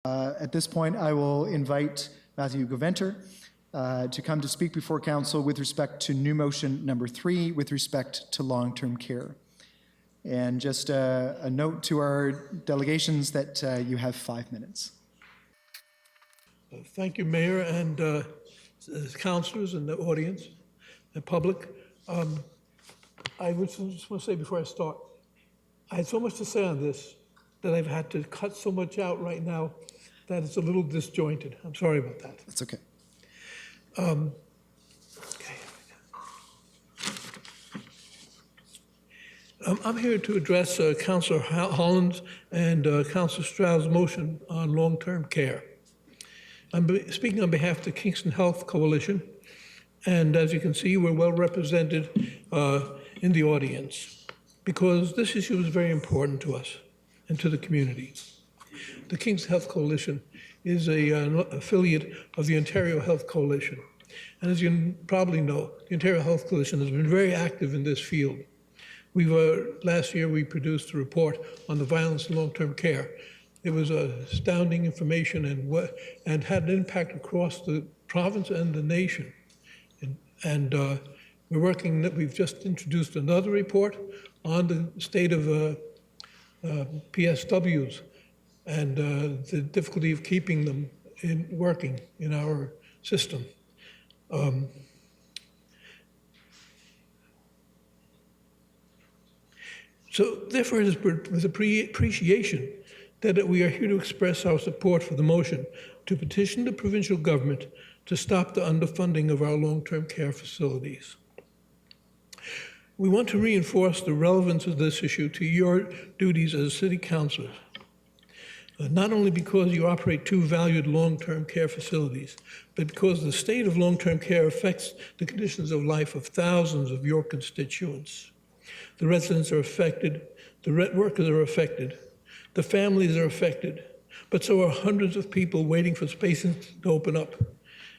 At this point, I will invite Matthew Goventer to come to speak before council with respect to new motion number 3 with respect to long-term care. And just a note to our delegations that you have 5 minutes. Thank you, Mayor, and councilors and the audience, the public. I would just want to say before I start, I had so much to say on this that I've had to cut so much out right now that it's a little disjointed. I'm sorry about that. That's okay. I'm here to address Councillor Holland's and Councillor Stroud's motion on long-term care. I'm speaking on behalf of the Kingston Health Coalition, and as you can see, we're well represented in the audience because this issue is very important to us and to the community. The Kingston Health Coalition is an affiliate of the Ontario Health Coalition. And as you probably know, the Ontario Health Coalition has been very active in this field. Last year we produced a report on the violence in long-term care. It was astounding information and had an impact across the province and the nation. We've just introduced another report on the state of PSWs and the difficulty of keeping them working in our system. So therefore, it is with appreciation that we are here to express our support for the motion to petition the provincial government to stop the underfunding of our long-term care facilities. We want to reinforce the relevance of this issue to your duties as city councillors, not only because you operate 2 valued long-term care facilities, but because the state of long-term care affects the conditions of life of thousands of your constituents. The residents are affected, the workers are affected, the families are affected, but so are hundreds of people waiting for spaces to open up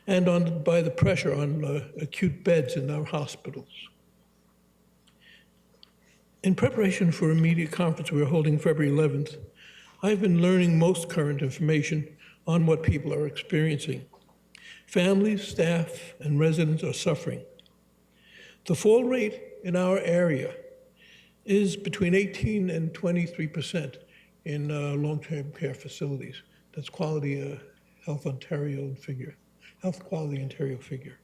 and by the pressure on acute beds in our hospitals. In preparation for a media conference we are holding February 11th, I've been learning most current information on what people are experiencing. Families, staff, and residents are suffering. The fall rate in our area is between 18 and 23% in long-term care facilities. That's Quality Health Ontario figure, Health Quality Ontario figure.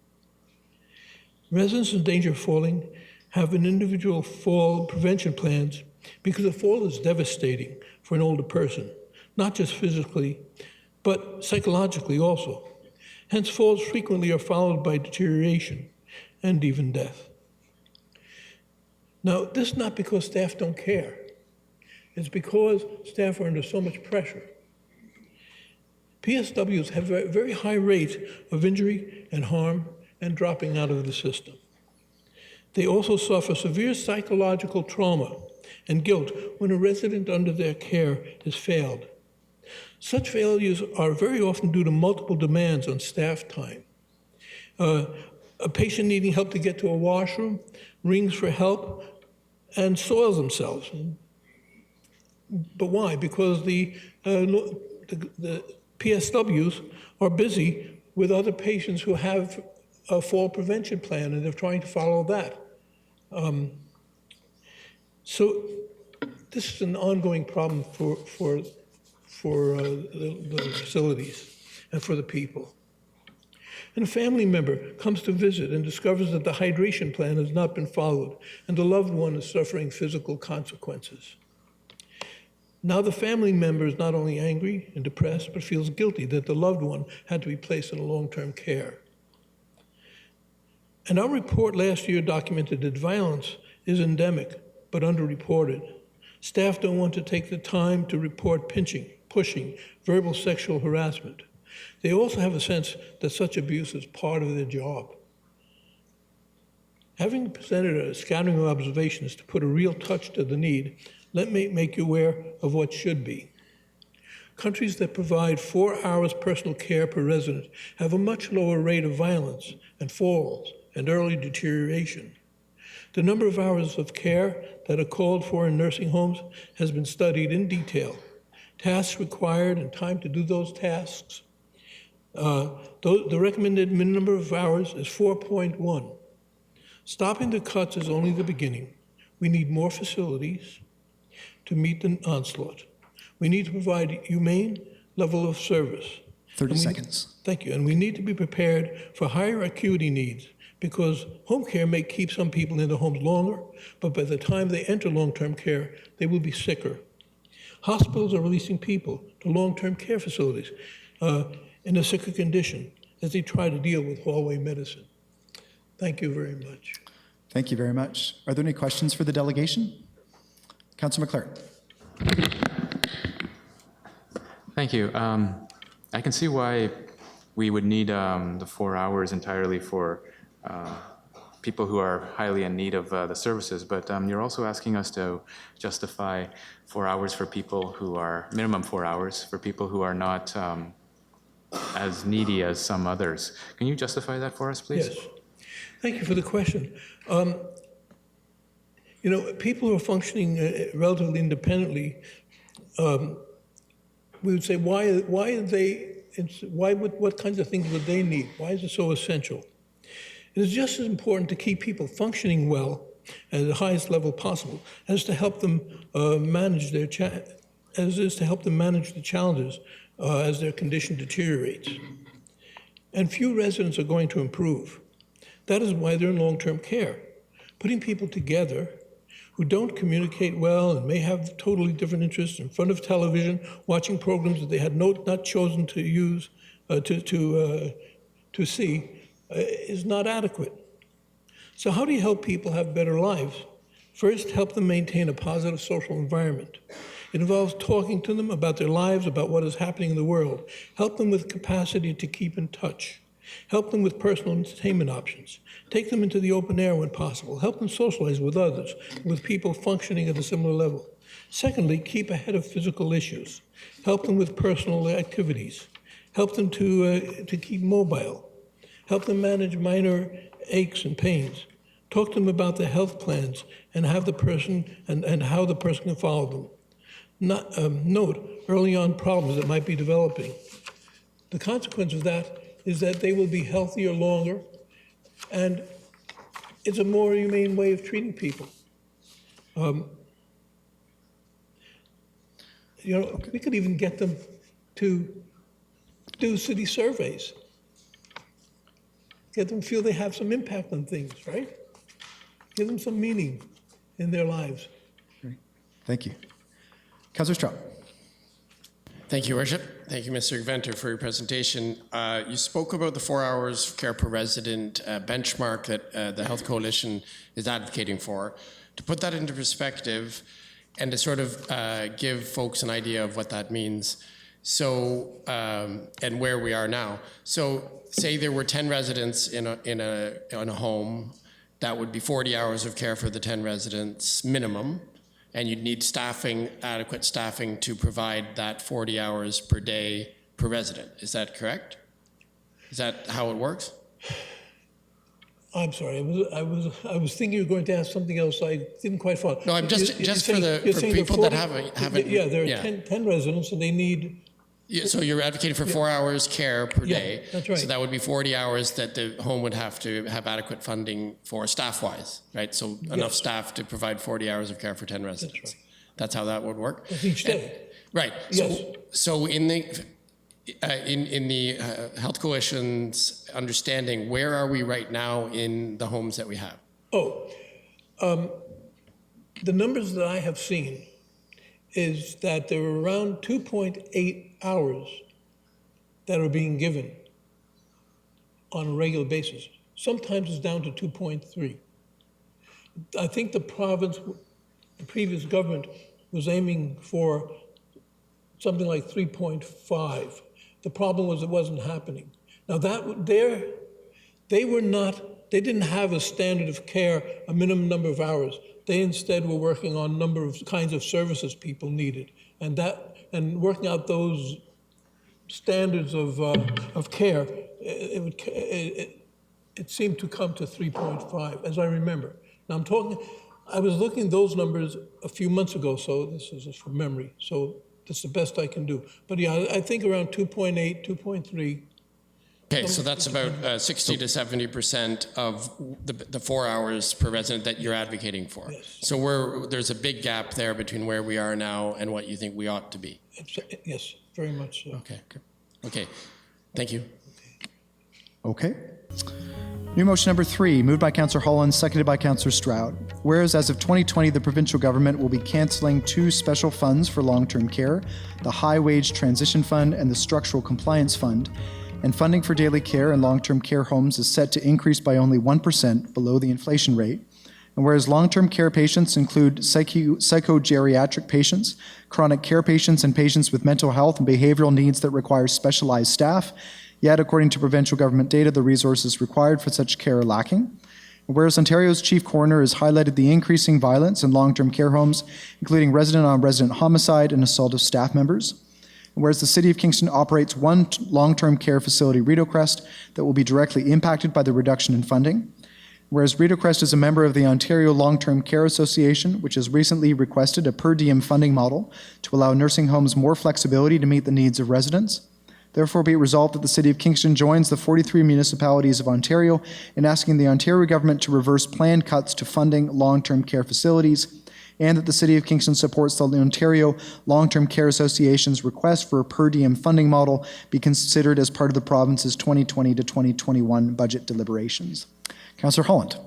Residents in danger of falling have an individual fall prevention plans because a fall is devastating for an older person, not just physically, but psychologically also. Hence, falls frequently are followed by deterioration and even death. Now, this is not because staff don't care. It's because staff are under so much pressure. PSWs have a very high rate of injury and harm and dropping out of the system. They also suffer severe psychological trauma and guilt when a resident under their care has failed. Such failures are very often due to multiple demands on staff time. A patient needing help to get to a washroom rings for help and soils themselves. But why? Because the PSWs are busy with other patients who have a fall prevention plan, and they're trying to follow that. So this is an ongoing problem for the facilities and for the people. And a family member comes to visit and discovers that the hydration plan has not been followed, and the loved one is suffering physical consequences. Now the family member is not only angry and depressed, but feels guilty that the loved one had to be placed in long-term care. And our report last year documented that violence is endemic, but underreported. Staff don't want to take the time to report pinching, pushing, verbal sexual harassment. They also have a sense that such abuse is part of their job. Having presented a scattering of observations to put a real touch to the need, let me make you aware of what should be. Countries that provide 4 hours personal care per resident have a much lower rate of violence and falls and early deterioration. The number of hours of care that are called for in nursing homes has been studied in detail. tasks required and time to do those tasks. The recommended minimum number of hours is 4.1. Stopping the cuts is only the beginning. We need more facilities to meet the onslaught. We need to provide humane level of service. 30 seconds. Thank you. And we need to be prepared for higher acuity needs, because home care may keep some people in their homes longer, but by the time they enter long-term care, they will be sicker. Hospitals are releasing people to long-term care facilities in a sicker condition as they try to deal with hallway medicine. Thank you very much. Thank you very much. Are there any questions for the delegation? Councillor McLaren. Thank you. I can see why we would need the 4 hours entirely for people who are highly in need of the services, but you're also asking us to justify 4 hours for people who are, minimum 4 hours, for people who are not as needy as some others. Can you justify that for us, please? Yes. Thank you for the question. You know, people who are functioning relatively independently, we would say, what kinds of things would they need? Why is it so essential? It is just as important to keep people functioning well at the highest level possible as to help them manage the challenges as their condition deteriorates. And few residents are going to improve. That is why they're in long-term care. Putting people together who don't communicate well and may have totally different interests in front of television, watching programs that they had not chosen to use, to see, is not adequate. So how do you help people have better lives? First, help them maintain a positive social environment. It involves talking to them about their lives, about what is happening in the world. Help them with capacity to keep in touch. Help them with personal entertainment options. Take them into the open air when possible. Help them socialize with others, with people functioning at a similar level. Secondly, keep ahead of physical issues. Help them with personal activities. Help them to keep mobile. Help them manage minor aches and pains. Talk to them about their health plans and have the person and how the person can follow them. Note early on problems that might be developing. The consequence of that is that they will be healthier longer, and it's a more humane way of treating people. You know, we could even get them to do city surveys. Get them to feel they have some impact on things, right? Give them some meaning in their lives. Great. Thank you. Councillor Straub. Thank you, Worship. Thank you, Mr. Gventer, for your presentation. You spoke about the 4 hours of care per resident benchmark that the Health Coalition is advocating for. To put that into perspective and to sort of give folks an idea of what that means, so and where we are now. So say there were 10 residents in a home, that would be 40 hours of care for the 10 residents minimum, and you'd need staffing, adequate staffing to provide that 40 hours per day per resident. Is that correct? Is that how it works? I'm sorry, I was thinking you were going to ask something else. I didn't quite follow. No, I'm just for people that haven't. Yeah, there are 10 residents and they need. Yeah, so you're advocating for 4 hours care per day. That's right. So that would be 40 hours that the home would have to have adequate funding for staff-wise, right? So enough staff to provide 40 hours of care for 10 residents. That's right. That's how that would work. That's each day. Right. Yes. So in the Health Coalition's understanding, where are we right now in the homes that we have? The numbers that I have seen is that there are around 2.8 hours that are being given on a regular basis. Sometimes it's down to 2.3. I think the province, the previous government, was aiming for something like 3.5. The problem was it wasn't happening. Now they didn't have a standard of care, a minimum number of hours. They instead were working on a number of kinds of services people needed, and working out those standards of care. It seemed to come to 3.5, as I remember. Now I was looking at those numbers a few months ago, so this is just from memory. So That's the best I can do. But yeah, I think around 2.8, 2.3. Okay, so that's about 60 to 70% of the 4 hours per resident that you're advocating for. Yes. So there's a big gap there between where we are now and what you think we ought to be. Yes, very much so. Okay, thank you. Okay. New motion number 3, moved by Councillor Holland, seconded by Councillor Stroud. Whereas as of 2020, the provincial government will be cancelling 2 special funds for long-term care, the High Wage Transition Fund and the Structural Compliance Fund, and funding for daily care and long-term care homes is set to increase by only 1% below the inflation rate. And whereas long-term care patients include psychogeriatric patients, chronic care patients, and patients with mental health and behavioral needs that require specialized staff, yet, according to provincial government data, the resources required for such care are lacking. Whereas Ontario's chief coroner has highlighted the increasing violence in long-term care homes, including resident-on-resident homicide and assault of staff members. Whereas the City of Kingston operates 1 long-term care facility, Rideau Crest, that will be directly impacted by the reduction in funding. Whereas Rideau Crest is a member of the Ontario Long-Term Care Association, which has recently requested a per diem funding model to allow nursing homes more flexibility to meet the needs of residents. Therefore, be it resolved that the City of Kingston joins the 43 municipalities of Ontario in asking the Ontario government to reverse planned cuts to funding long-term care facilities, and that the City of Kingston supports the Ontario Long-Term Care Association's request for a per diem funding model be considered as part of the province's 2020 to 2021 budget deliberations. Councillor Holland.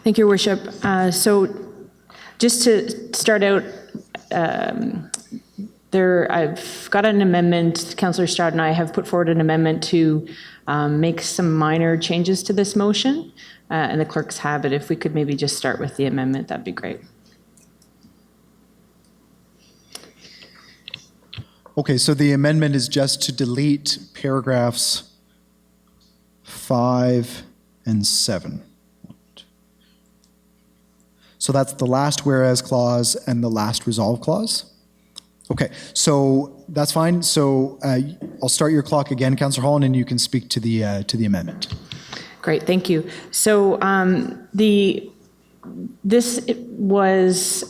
Thank you, Your Worship. So just to start out, I've got an amendment. Councillor Stroud and I have put forward an amendment to make some minor changes to this motion, and the clerks have it. If we could maybe just start with the amendment, that'd be great. Okay, so the amendment is just to delete paragraphs 5 and 7. So that's the last whereas clause and the last resolve clause. Okay, so that's fine. So I'll start your clock again, Councillor Holland, and you can speak to the amendment. Great, thank you. So this was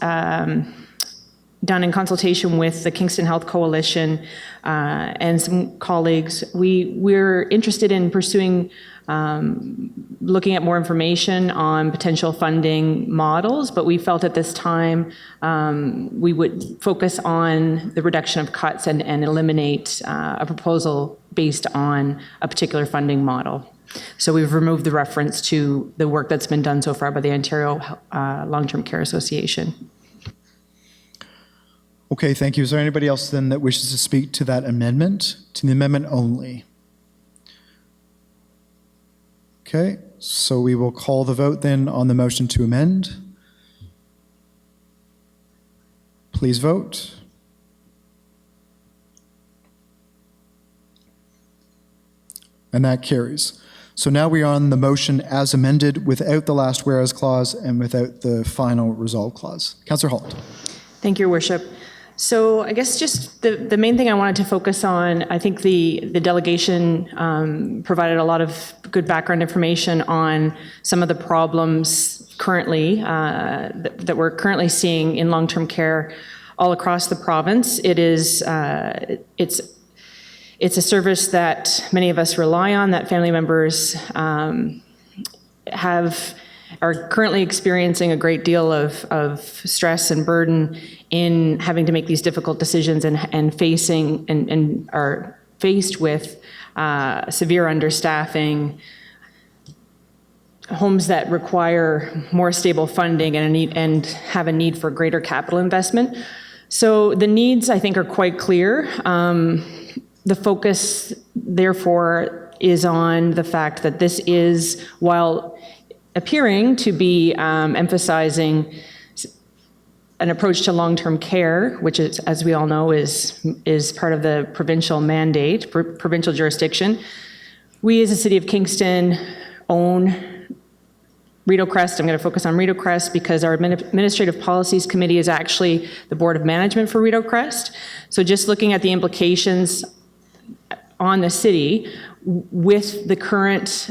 done in consultation with the Kingston Health Coalition and some colleagues. We're interested in pursuing looking at more information on potential funding models, but we felt at this time we would focus on the reduction of cuts and eliminate a proposal based on a particular funding model. So we've removed the reference to the work that's been done so far by the Ontario Long-Term Care Association. Okay, thank you. Is there anybody else then that wishes to speak to that amendment, to the amendment only? Okay, so we will call the vote then on the motion to amend. Please vote. And that carries. So now we are on the motion as amended without the last whereas clause and without the final resolve clause. Councillor Holt. Thank you, Your Worship. So I guess just the main thing I wanted to focus on, I think the delegation provided a lot of good background information on some of the problems currently that we're currently seeing in long-term care all across the province. It is it's a service that many of us rely on, that family members are currently experiencing a great deal of stress and burden in having to make these difficult decisions and are faced with severe understaffing, homes that require more stable funding and have a need for greater capital investment. So the needs, I think, are quite clear. The focus, therefore, is on the fact that this is, while appearing to be emphasizing an approach to long-term care, which is, as we all know, is part of the provincial mandate, provincial jurisdiction. We as a City of Kingston own Rideau Crest. I'm going to focus on Rideau Crest because our Administrative Policies Committee is actually the Board of Management for Rideau Crest. So just looking at the implications on the city with the current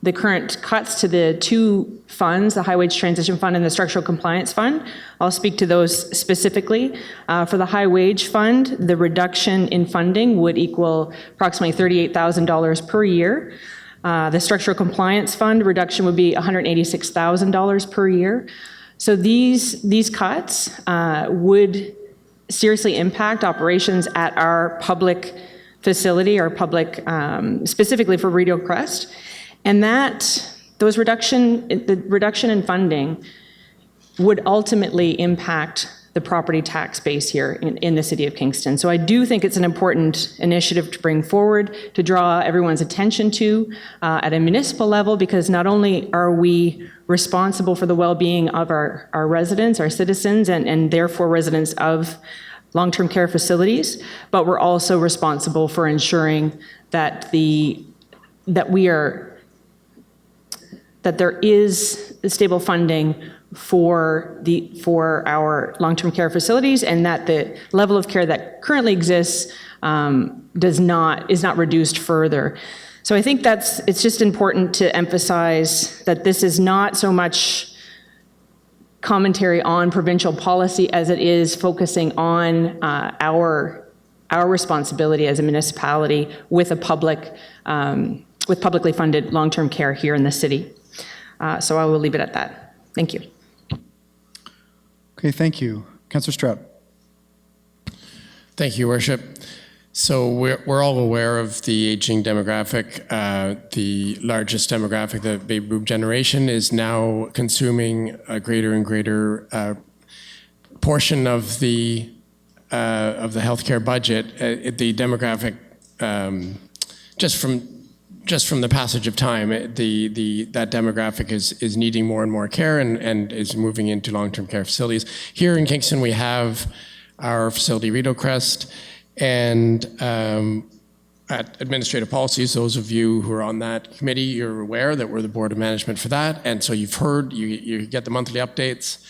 the current cuts to the two funds, the High Wage Transition Fund and the Structural Compliance Fund. I'll speak to those specifically. For the High Wage Fund, the reduction in funding would equal approximately $38,000 per year. The Structural Compliance Fund reduction would be $186,000 per year. So these cuts would seriously impact operations at our public facility, our public, specifically for Rideau Crest. And the reduction in funding would ultimately impact the property tax base here in the city of Kingston. So I do think it's an important initiative to bring forward, to draw everyone's attention to at a municipal level, because not only are we responsible for the well-being of our residents, our citizens, and therefore residents of long-term care facilities, but we're also responsible for ensuring that there is stable funding for our long-term care facilities, and that the level of care that currently exists is not reduced further. So I think it's just important to emphasize that this is not so much commentary on provincial policy as it is focusing on our responsibility as a municipality with publicly funded long-term care here in the city. So I will leave it at that. Thank you. Okay, thank you. Councillor Stroud. Thank you, Worship. So we're all aware of the aging demographic. The largest demographic, the baby boom generation, is now consuming a greater and greater portion of the healthcare budget. The demographic, just from the passage of time, that demographic is needing more and more care and is moving into long-term care facilities. Here in Kingston, we have our facility, Rideau Crest, and at Administrative Policies, those of you who are on that committee, you're aware that we're the Board of Management for that, and so you've heard, you get the monthly updates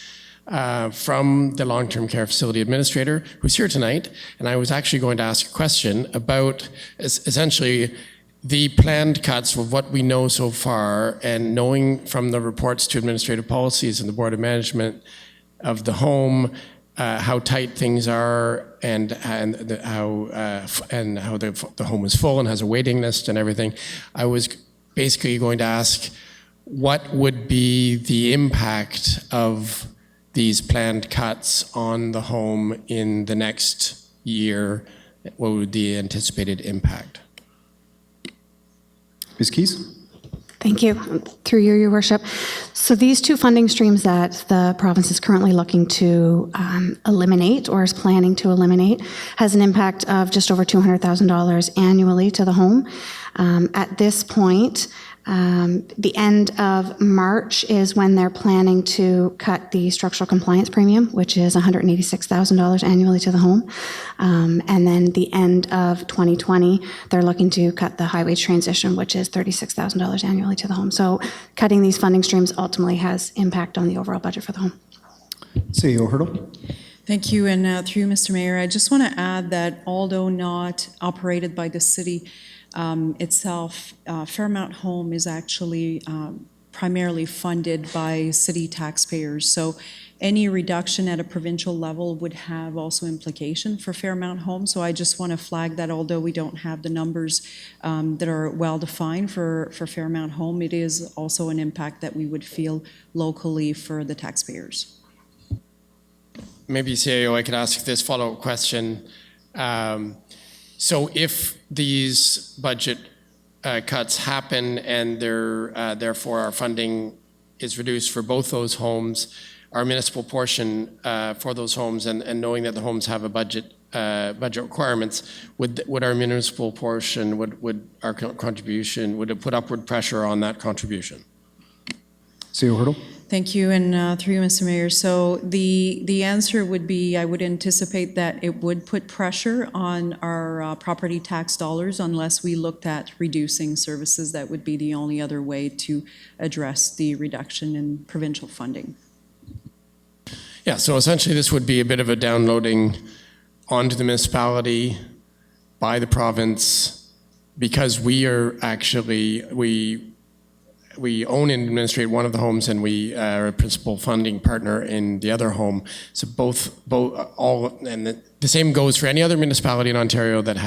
from the long-term care facility administrator, who's here tonight, and I was actually going to ask a question about essentially the planned cuts of what we know so far, and knowing from the reports to Administrative Policies and the Board of Management of the home, how tight things are, and how the home is full and has a waiting list and everything. I was basically going to ask, what would be the impact of these planned cuts on the home in the next year? What would be the anticipated impact? Ms. Keys? Thank you. Through you, Your Worship. So these two funding streams that the province is currently looking to eliminate, or is planning to eliminate, has an impact of just over $200,000 annually to the home. At this point, the end of March is when they're planning to cut the structural compliance premium, which is $186,000 annually to the home. And then the end of 2020, they're looking to cut the high wage transition, which is $36,000 annually to the home. So cutting these funding streams ultimately has impact on the overall budget for the home. CEO Hurdle. Thank you, and through you, Mr. Mayor, I just want to add that although not operated by the city itself, Fairmount Home is actually primarily funded by city taxpayers. So any reduction at a provincial level would have also implication for Fairmount Home. So I just want to flag that although we don't have the numbers that are well defined for Fairmount Home, it is also an impact that we would feel locally for the taxpayers. Maybe, CAO, I could ask this follow-up question. So if these budget cuts happen and therefore our funding is reduced for both those homes, our municipal portion for those homes, and knowing that the homes have a budget requirements, would our municipal portion, would our contribution, would it put upward pressure on that contribution? CEO Hurdle. Thank you, and through you, Mr. Mayor. So the answer would be, I would anticipate that it would put pressure on our property tax dollars unless we looked at reducing services. That would be the only other way to address the reduction in provincial funding. Yeah, so essentially this would be a bit of a downloading onto the municipality by the province, because we we own and administrate one of the homes, and we are a principal funding partner in the other home. So the same goes for any other municipality in Ontario that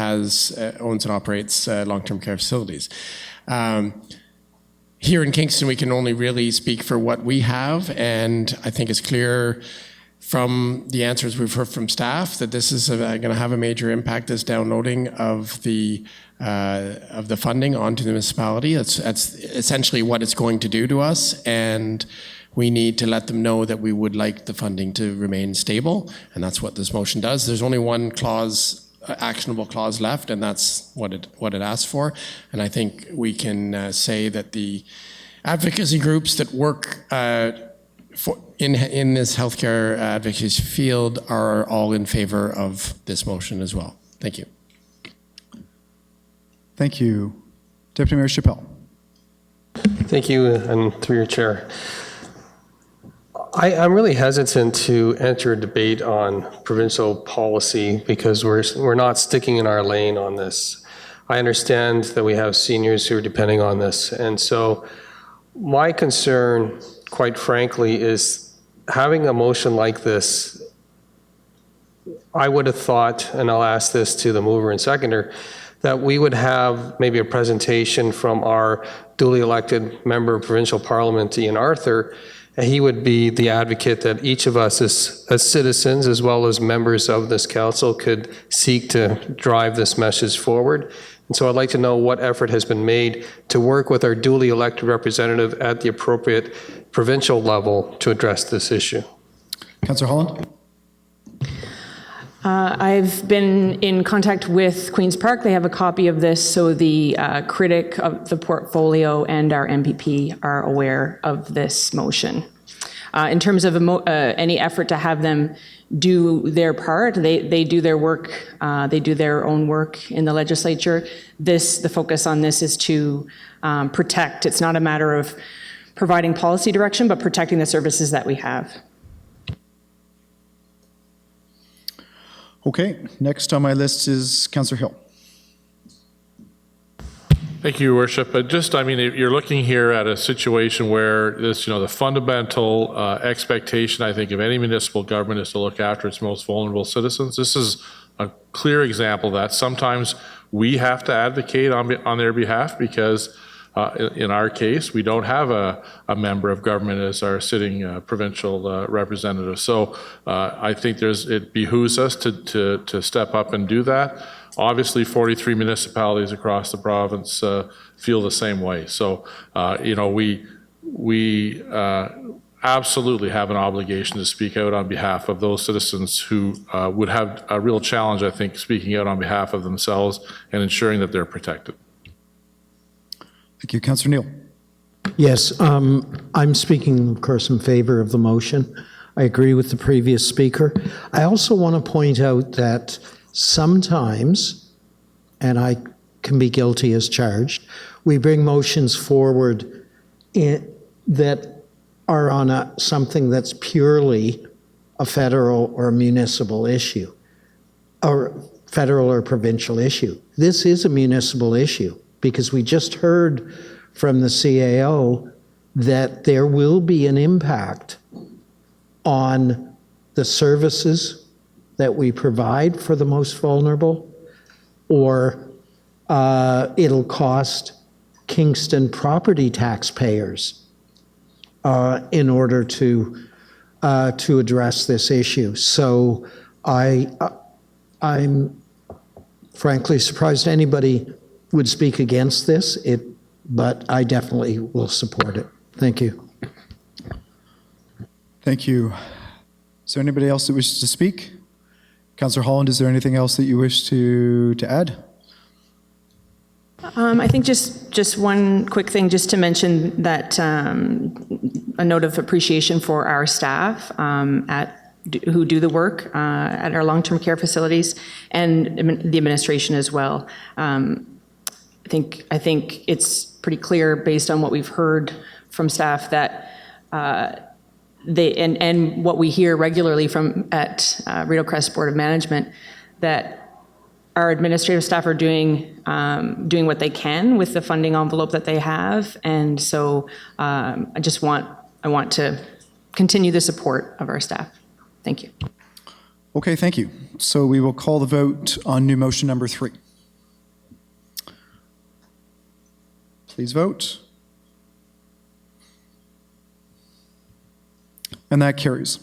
owns and operates long-term care facilities. Here in Kingston, we can only really speak for what we have, and I think it's clear from the answers we've heard from staff that this is going to have a major impact, this downloading of the funding onto the municipality. That's essentially what it's going to do to us, and we need to let them know that we would like the funding to remain stable, and that's what this motion does. There's only one clause, actionable clause left, and that's what it asks for. And I think we can say that the advocacy groups that work in this healthcare advocacy field are all in favor of this motion as well. Thank you. Thank you. Deputy Mayor Chappelle. Thank you, and through your chair. I'm really hesitant to enter a debate on provincial policy because we're not sticking in our lane on this. I understand that we have seniors who are depending on this, and so my concern, quite frankly, is having a motion like this. I would have thought, and I'll ask this to the mover and seconder, that we would have maybe a presentation from our duly elected member of provincial parliament, Ian Arthur, and he would be the advocate that each of us as citizens, as well as members of this council, could seek to drive this message forward. And so I'd like to know what effort has been made to work with our duly elected representative at the appropriate provincial level to address this issue. Councillor Holland. I've been in contact with Queen's Park. They have a copy of this, so the critic of the portfolio and our MPP are aware of this motion. In terms of any effort to have them do their part, they do their work, they do their own work in the legislature. The focus on this is to protect. It's not a matter of providing policy direction, but protecting the services that we have. Okay, next on my list is Councillor Hill. Thank you, Your Worship. But you're looking here at a situation where this, the fundamental expectation, I think, of any municipal government is to look after its most vulnerable citizens. This is a clear example of that. Sometimes we have to advocate on their behalf because in our case, we don't have a member of government as our sitting provincial representative. So I think it behooves us to step up and do that. Obviously, 43 municipalities across the province feel the same way. So, we absolutely have an obligation to speak out on behalf of those citizens who would have a real challenge, I think, speaking out on behalf of themselves and ensuring that they're protected. Thank you. Councillor Neal. Yes, I'm speaking, of course, in favor of the motion. I agree with the previous speaker. I also want to point out that sometimes, and I can be guilty as charged, we bring motions forward that are on something that's purely a federal or municipal issue, or federal or provincial issue. This is a municipal issue, because we just heard from the CAO that there will be an impact on the services that we provide for the most vulnerable, or it'll cost Kingston property taxpayers in order to address this issue. So I'm frankly surprised anybody would speak against this, but I definitely will support it. Thank you. Thank you. Is there anybody else that wishes to speak? Councillor Holland, is there anything else that you wish to add? I think just one quick thing, just to mention that a note of appreciation for our staff who do the work at our long-term care facilities and the administration as well. I think it's pretty clear based on what we've heard from staff that and what we hear regularly from at Rideau Crest Board of Management, that our administrative staff are doing what they can with the funding envelope that they have, and so I want to continue the support of our staff. Thank you. Okay, thank you. So we will call the vote on new motion number 3. Please vote. And that carries.